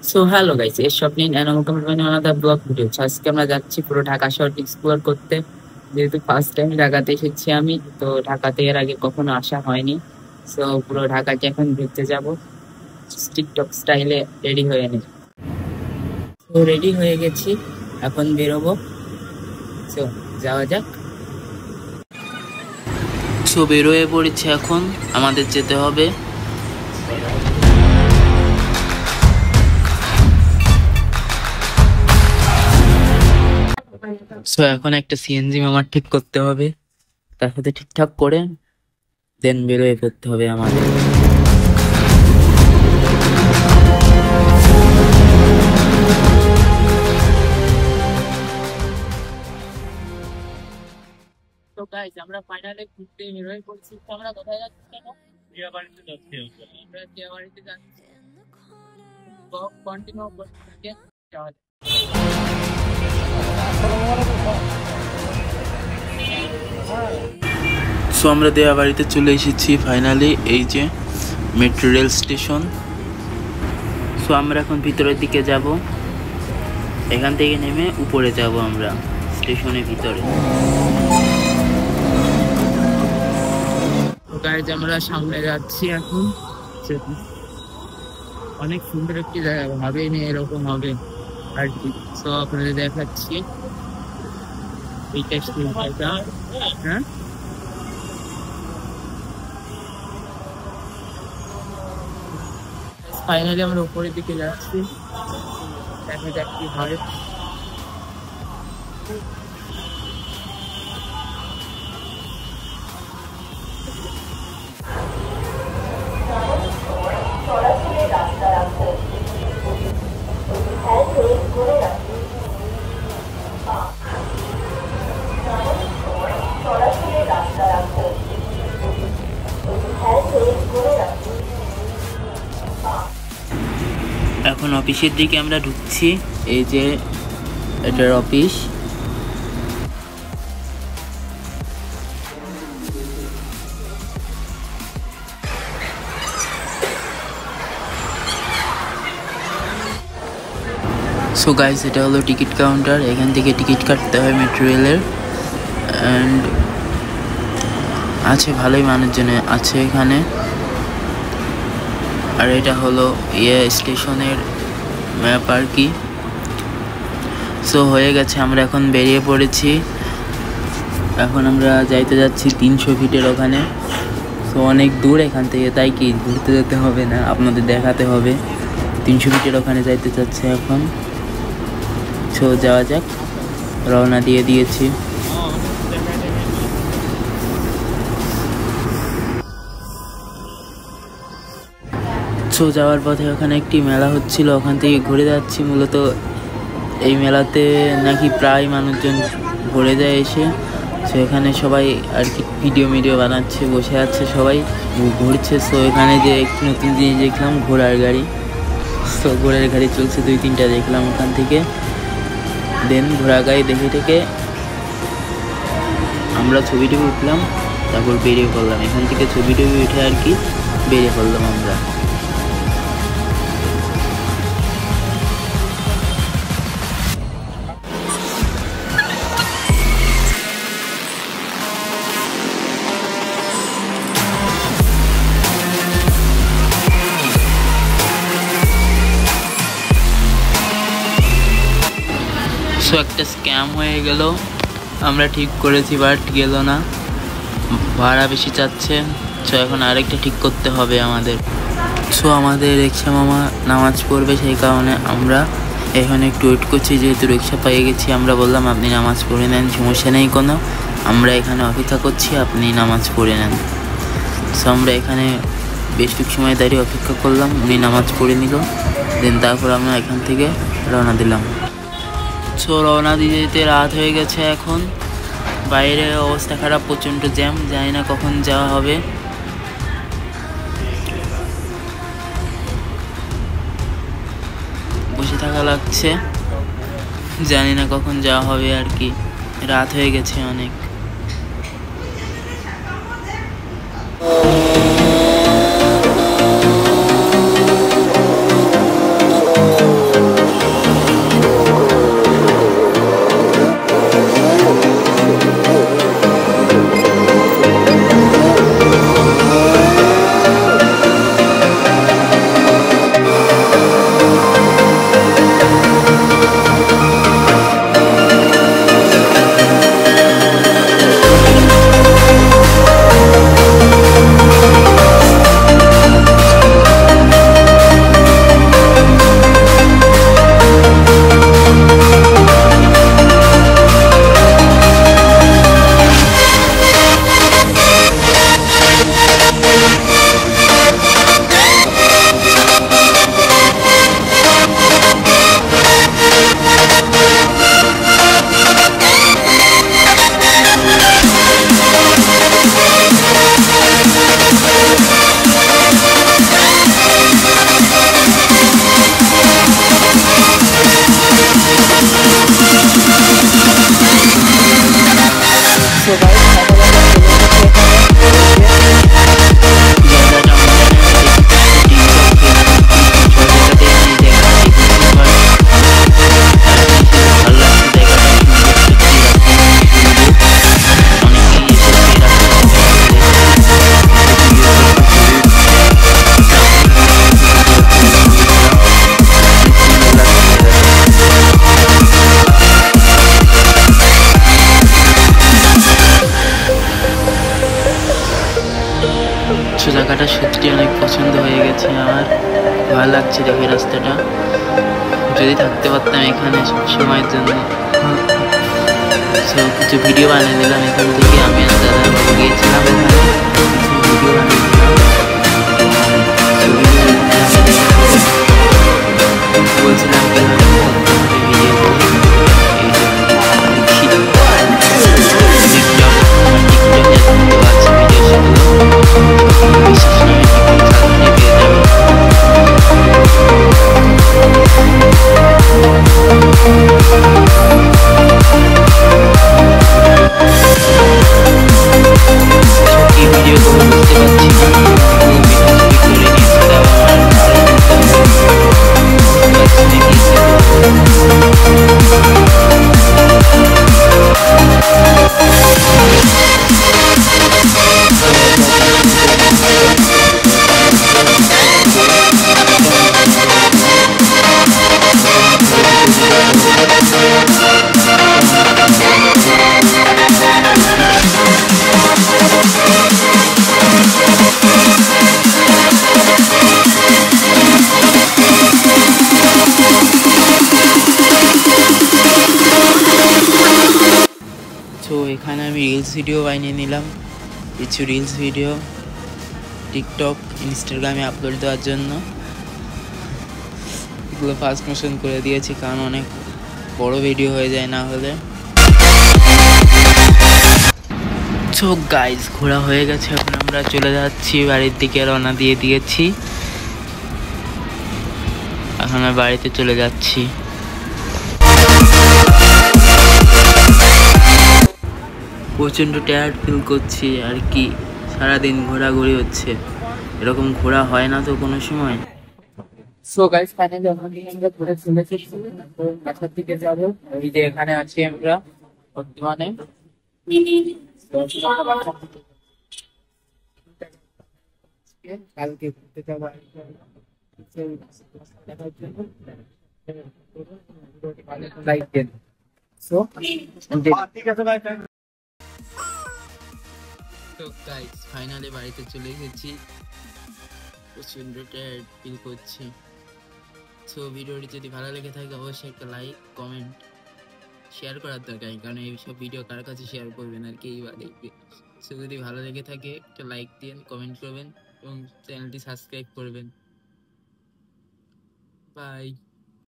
So hello guys, এর Swapnil and welcome to another blog video. আজকে আমরা যাচ্ছি পুরো ঢাকা শহর এক্সপ্লোর করতে। যেহেতু ফার্স্ট টাইম ঢাকাতে এসেছি আমি, তো ঢাকাতে এর আগে কখনো আসা হয়নি। সো পুরো ঢাকাকে এখন ঘুরতে যাব টিকটক স্টাইলে। রেডি হয়ে নে। তো রেডি হয়ে গেছি, এখন বেরোবো। সো যাওয়া যাক। সো বেরোয় পড়েছে, এখন আমাদের যেতে হবে। সো এখন একটা সিএনজি আমার ঠিক করতে হবে, তার সাথে ঠিকঠাক করে দেন বেরোয় পড়তে হবে আমাদের। তো গাইস, আমরা ফাইনালে ঘুরতে বেরোয় পড়ছি। তো আমরা কোথায় যাচ্ছি কেন? দিয়াবাড়িতে যাচ্ছি। আমরা দিয়াবাড়িতে যাচ্ছি। ব্লগ কন্টিনিউ করতে থাকে, যাওয়া যাক। সো আমরা দিয়াবাড়িতে চলে এসেছি ফাইনালি, এই যে মেট্রো রেল স্টেশন। সো আমরা এখন ভিতরের দিকে যাব, এখান থেকে নেমে উপরে যাব আমরা স্টেশনের ভিতরে। গাইজ, আমরা সামনে যাচ্ছি এখন। অনেক সুন্দর একটি জায়গা, ভাবেনি এরকম হবে আর কি। সো আপনাদের দেখাচ্ছি এইটা স্টেশনটা। হ্যাঁ, ফাইনালি আমরা উপরের দিকে যাচ্ছি, দেখা যাক কি হয়। এখন অফিসের দিকে আমরা ঢুকছি, এই যে এটার অফিস। সো গাইস, এটা হলো টিকিট কাউন্টার, এখান থেকে টিকিট কাটতে হয় মেট্রো রেলের। অ্যান্ড আছে ভালোই মানুষজন আছে এখানে। আর এটা হলো স্টেশনের ম্যাপ আর কি। সো হয়ে গেছে, আমরা এখন বেরিয়ে পড়েছি। এখন আমরা যাইতে যাচ্ছি 300 ফিটের ওখানে। সো অনেক দূর এখান থেকে, তাই কি ঘুরতে যেতে হবে না, আপনাদের দেখাতে হবে। 300 ফিটের ওখানে যাইতে চাচ্ছে এখন। সো যাওয়া যাক, রওনা দিয়ে দিয়েছি। সো যাওয়ার পথে ওখানে একটি মেলা হচ্ছিল, ওখান থেকে ঘুরে যাচ্ছি। মূলত এই মেলাতে নাকি প্রায় মানুষজন ঘুরে যায় এসে। সো এখানে সবাই আর কি ভিডিও বানাচ্ছে, বসে আছে সবাই ঘুরছে। সো এখানে যে একটি নতুন জিনিস দেখলাম, ঘোড়ার গাড়ি। সো ঘোড়ার গাড়ি চলছে, 2-3টা দেখলাম ওখান থেকে। দেন ঘোড়া গাড়ি দেখে থেকে আমরা ছবি টবি উঠলাম, তারপর বেরিয়ে পড়লাম এখান থেকে। ছবি টবি উঠে আর কি বেরিয়ে পড়লাম আমরা। সো একটা স্ক্যাম হয়ে গেল, আমরা ঠিক করেছি বাট গেল না, ভাড়া বেশি চাচ্ছে। সো এখন আরেকটা ঠিক করতে হবে আমাদের। সো আমাদের রিক্সা মামা নামাজ পড়বে, সেই কারণে আমরা এখানে একটু ওয়েট করছি। যেহেতু রিক্সা পেয়ে গেছি, আমরা বললাম আপনি নামাজ পড়ে নেন, সমস্যা নেই কোনো, আমরা এখানে অপেক্ষা করছি, আপনি নামাজ পড়ে নেন। সো আমরা এখানে বেশটুক সময় দাঁড়িয়ে অপেক্ষা করলাম, উনি নামাজ পড়ে নিল। দেন তারপর আমরা এখান থেকে রওনা দিলাম। সো রওনা দিয়ে যেতে রাত হয়ে গেছে এখন, বাইরে অবস্থা খারাপ, প্রচণ্ড জ্যাম, জানি না কখন যাওয়া হবে। বসে থাকা লাগছে, জানি না কখন যাওয়া হবে আর কি, রাত হয়ে গেছে অনেক। লাগছে দেখে রাস্তাটা। যদি থাকতে পারতাম এখানে সময়ের জন্য, সো কিছু ভিডিও বানিয়ে দিলাম এখান থেকে। আমি আর দাদা বাবু গিয়েছিলাম এখানে, কিছু ভিডিও বানিয়ে দিলাম। বলছিলাম কিভাবে করতে হবে ভিডিওগুলো, এই জন্য টিকটক আছে ভিডিও, সেগুলো বিশেষ নামে সার্চে পেয়ে যাবে। কি ভিডিও করবো বুঝতে পারছি না, করে নিয়েছি, তাও আমার আরো বুঝতে পারছি না কি তো এখানে আমি রিলস ভিডিও বানিয়ে নিলাম, কিছু রিলস ভিডিও টিকটক ইনস্টাগ্রামে আপলোড দেওয়ার জন্য। এগুলো ফাস্ট মোশন করে দিয়েছি, কারণ অনেক বড় ভিডিও হয়ে যায় না হলে। সো গাইজ, ঘোরা হয়ে গেছে, এখন আমরা চলে যাচ্ছি বাড়ির দিকে, রওনা দিয়ে দিয়েছি। এখন আমরা বাড়িতে চলে যাচ্ছি। প্রচণ্ড টায়ার্ড ফিল করছি আর কি, সারাদিন ঘোরাঘুরি হচ্ছে, এরকম ঘোরা হয় না তো কোনো সময়। সো গাইস, ফাইনালি আমরা ঘুরে চলে এসেছি, বাসার দিকে যাবো। এই যে এখানে আছি আমরা বর্তমানে। কালকে ঘুরতে যাবো লাইক দেন। সো ঠিক আছে ভাই। তো গাইস, ফাইনালি বাড়িতে চলে এসেছি, প্রচন্ড টায়ার্ড ফিল করছি। সো ভিডিওটি যদি ভালো লেগে থাকে অবশ্যই একটা লাইক, কমেন্ট, শেয়ার করার দরকার, কারণ এইসব ভিডিও কার কাছে শেয়ার করবেন আর কেই বা দেখবে। সো যদি ভালো লেগে থাকে একটা লাইক দিন, কমেন্ট করবেন এবং চ্যানেলটি সাবস্ক্রাইব করবেন। বাই।